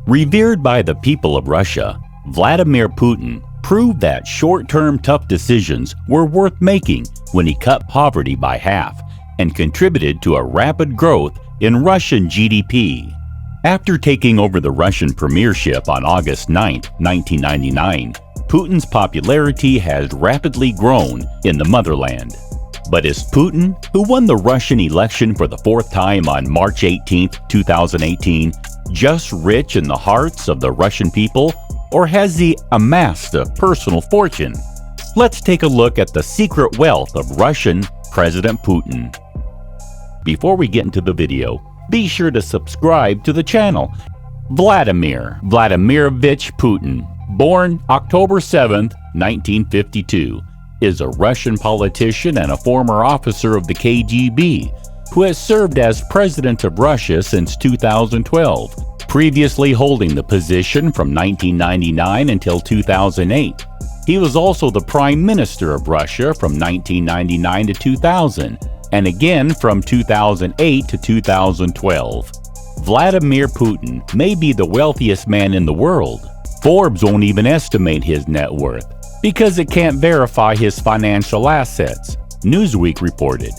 Revered by the people of Russia, Vladimir Putin proved that short-term tough decisions were worth making when he cut poverty by half and contributed to a rapid growth in Russian GDP. After taking over the Russian premiership on August 9, 1999, Putin's popularity has rapidly grown in the motherland. But is Putin, who won the Russian election for the fourth time on March 18, 2018, just rich in the hearts of the Russian people, or has he amassed a personal fortune? Let's take a look at the secret wealth of Russian President Putin. Before we get into the video, be sure to subscribe to the channel. Vladimir Vladimirovich Putin, born October 7, 1952, is a Russian politician and a former officer of the KGB who has served as President of Russia since 2012, previously holding the position from 1999 until 2008. He was also the Prime Minister of Russia from 1999 to 2000, and again from 2008 to 2012. Vladimir Putin may be the wealthiest man in the world. Forbes won't even estimate his net worth because it can't verify his financial assets, Newsweek reported.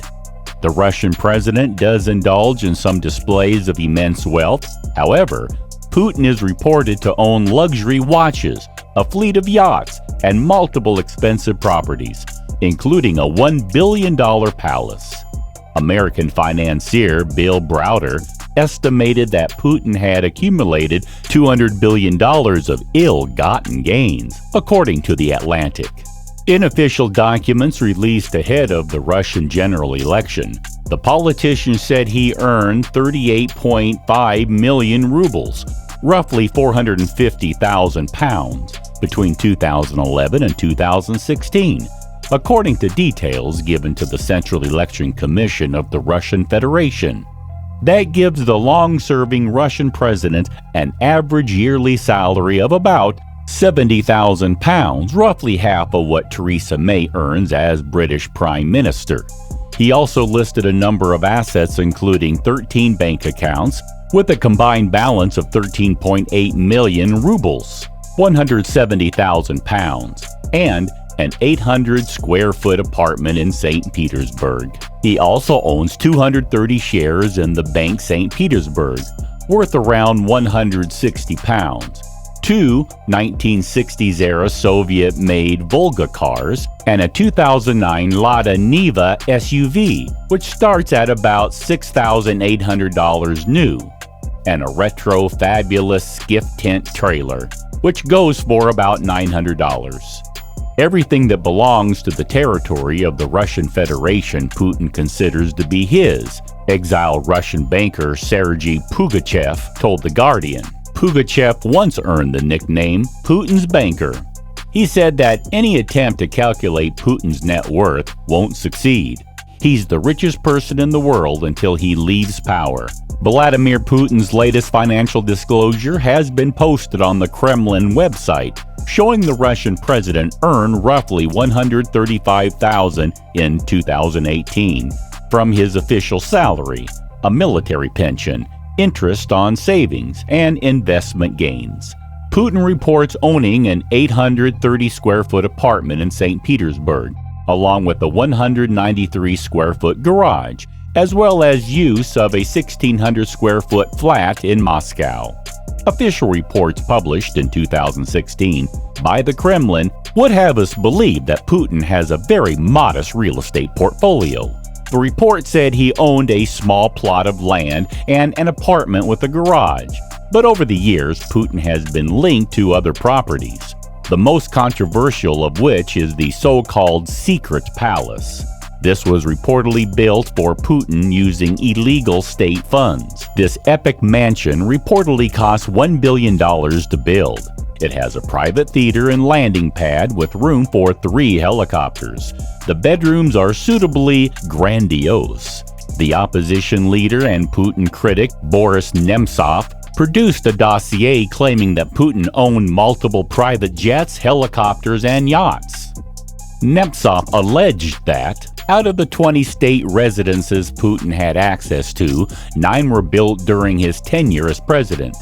The Russian president does indulge in some displays of immense wealth. However, Putin is reported to own luxury watches, a fleet of yachts, and multiple expensive properties, including a $1 billion palace. American financier Bill Browder estimated that Putin had accumulated $200 billion of ill-gotten gains, according to The Atlantic. In official documents released ahead of the Russian general election, the politician said he earned 38.5 million rubles, roughly 450,000 pounds, between 2011 and 2016, according to details given to the Central Election Commission of the Russian Federation. That gives the long-serving Russian president an average yearly salary of about 70,000 pounds, roughly half of what Theresa May earns as British Prime Minister. He also listed a number of assets including 13 bank accounts with a combined balance of 13.8 million rubles, 170,000 pounds, and an 800-square-foot apartment in St. Petersburg. He also owns 230 shares in the Bank St. Petersburg, worth around 160 pounds, two 1960s-era Soviet-made Volga cars, and a 2009 Lada Niva SUV, which starts at about $6,800 new, and a retro fabulous skiff tent trailer, which goes for about $900. Everything that belongs to the territory of the Russian Federation Putin considers to be his, exiled Russian banker Sergei Pugachev told The Guardian. Pugachev once earned the nickname Putin's banker. He said that any attempt to calculate Putin's net worth won't succeed. He's the richest person in the world until he leaves power. Vladimir Putin's latest financial disclosure has been posted on the Kremlin website, showing the Russian president earned roughly $135,000 in 2018 from his official salary, a military pension, interest on savings, and investment gains. Putin reports owning an 830-square-foot apartment in St. Petersburg, along with a 193-square-foot garage, as well as use of a 1,600-square-foot flat in Moscow. Official reports published in 2016 by the Kremlin would have us believe that Putin has a very modest real estate portfolio. The report said he owned a small plot of land and an apartment with a garage, but over the years Putin has been linked to other properties, the most controversial of which is the so-called Secret Palace. This was reportedly built for Putin using illegal state funds. This epic mansion reportedly cost $1 billion to build. It has a private theater and landing pad with room for 3 helicopters. The bedrooms are suitably grandiose. The opposition leader and Putin critic Boris Nemtsov produced a dossier claiming that Putin owned multiple private jets, helicopters, and yachts. Nemtsov alleged that, out of the 20 state residences Putin had access to, 9 were built during his tenure as president.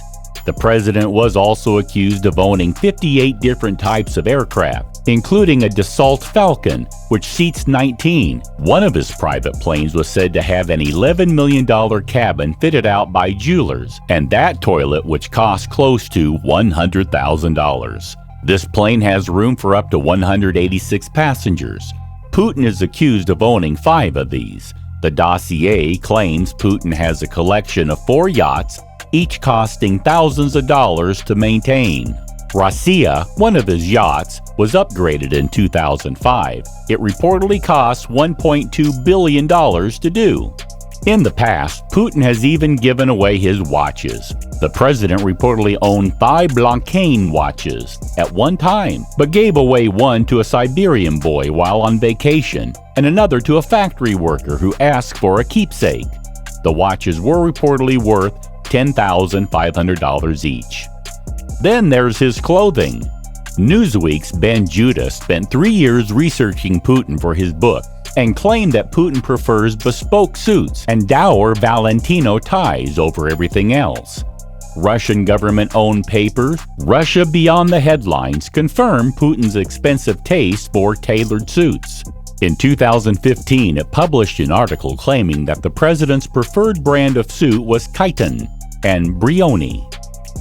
The president was also accused of owning 58 different types of aircraft, including a Dassault Falcon, which seats 19. One of his private planes was said to have an $11 million cabin fitted out by jewelers, and that toilet which cost close to $100,000. This plane has room for up to 186 passengers. Putin is accused of owning 5 of these. The dossier claims Putin has a collection of 4 yachts, each costing thousands of dollars to maintain. Russia, one of his yachts, was upgraded in 2005. It reportedly cost $1.2 billion to do. In the past, Putin has even given away his watches. The president reportedly owned 5 Blancpain watches at one time, but gave away one to a Siberian boy while on vacation, and another to a factory worker who asked for a keepsake. The watches were reportedly worth $10,500 each. Then there's his clothing. Newsweek's Ben Judah spent 3 years researching Putin for his book and claimed that Putin prefers bespoke suits and dour Valentino ties over everything else. Russian government-owned paper Russia Beyond the Headlines confirmed Putin's expensive taste for tailored suits. In 2015, it published an article claiming that the president's preferred brand of suit was Putain and Brioni,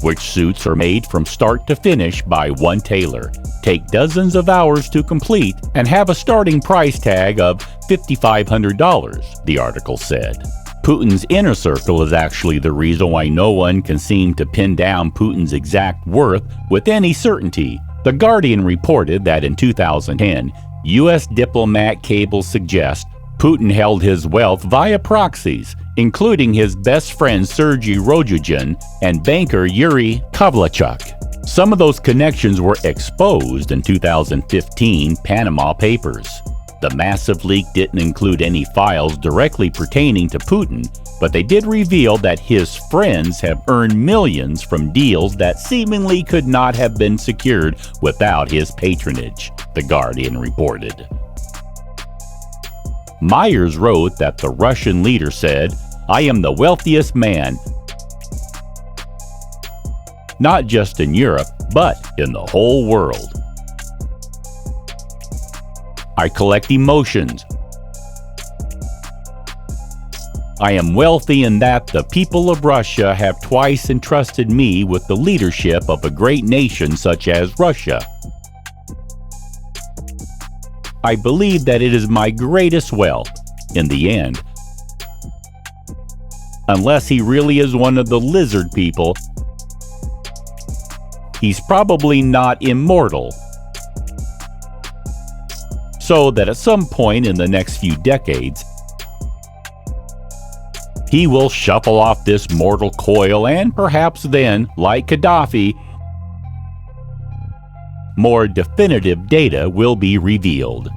which suits are made from start to finish by one tailor, take dozens of hours to complete, and have a starting price tag of $5,500, the article said. Putin's inner circle is actually the reason why no one can seem to pin down Putin's exact worth with any certainty. The Guardian reported that in 2010, U.S. diplomat cables suggest Putin held his wealth via proxies, including his best friend Sergei Rodyugin and banker Yuri Kovlachuk. Some of those connections were exposed in 2015 Panama Papers. The massive leak didn't include any files directly pertaining to Putin, but they did reveal that his friends have earned millions from deals that seemingly could not have been secured without his patronage, The Guardian reported. Myers wrote that the Russian leader said, "I am the wealthiest man, not just in Europe, but in the whole world. I collect emotions. I am wealthy in that the people of Russia have twice entrusted me with the leadership of a great nation such as Russia. I believe that it is my greatest wealth in the end. Unless he really is one of the lizard people, he's probably not immortal. So that at some point in the next few decades, he will shuffle off this mortal coil, and perhaps then, like Gaddafi, more definitive data will be revealed.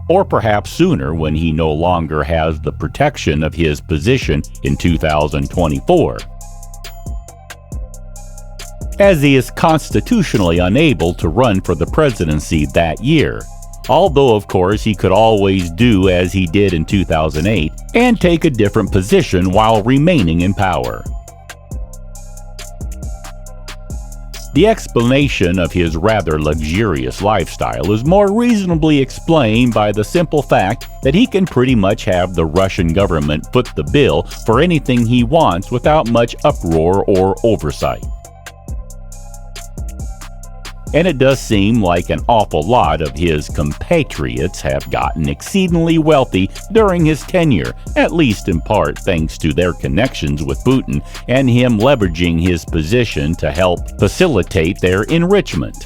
Or perhaps sooner, when he no longer has the protection of his position in 2024, as he is constitutionally unable to run for the presidency that year. Although, of course, he could always do as he did in 2008 and take a different position while remaining in power. The explanation of his rather luxurious lifestyle is more reasonably explained by the simple fact that he can pretty much have the Russian government foot the bill for anything he wants without much uproar or oversight. And it does seem like an awful lot of his compatriots have gotten exceedingly wealthy during his tenure, at least in part thanks to their connections with Putin and him leveraging his position to help facilitate their enrichment.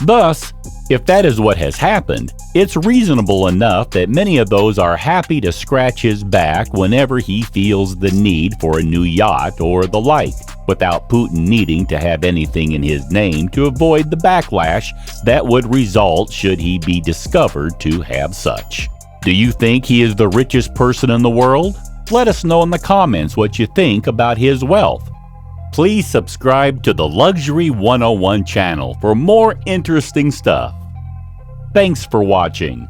Thus, if that is what has happened, it's reasonable enough that many of those are happy to scratch his back whenever he feels the need for a new yacht or the like, without Putin needing to have anything in his name to avoid the backlash that would result should he be discovered to have such. Do you think he is the richest person in the world? Let us know in the comments what you think about his wealth. Please subscribe to the Luxury 101 channel for more interesting stuff. Thanks for watching.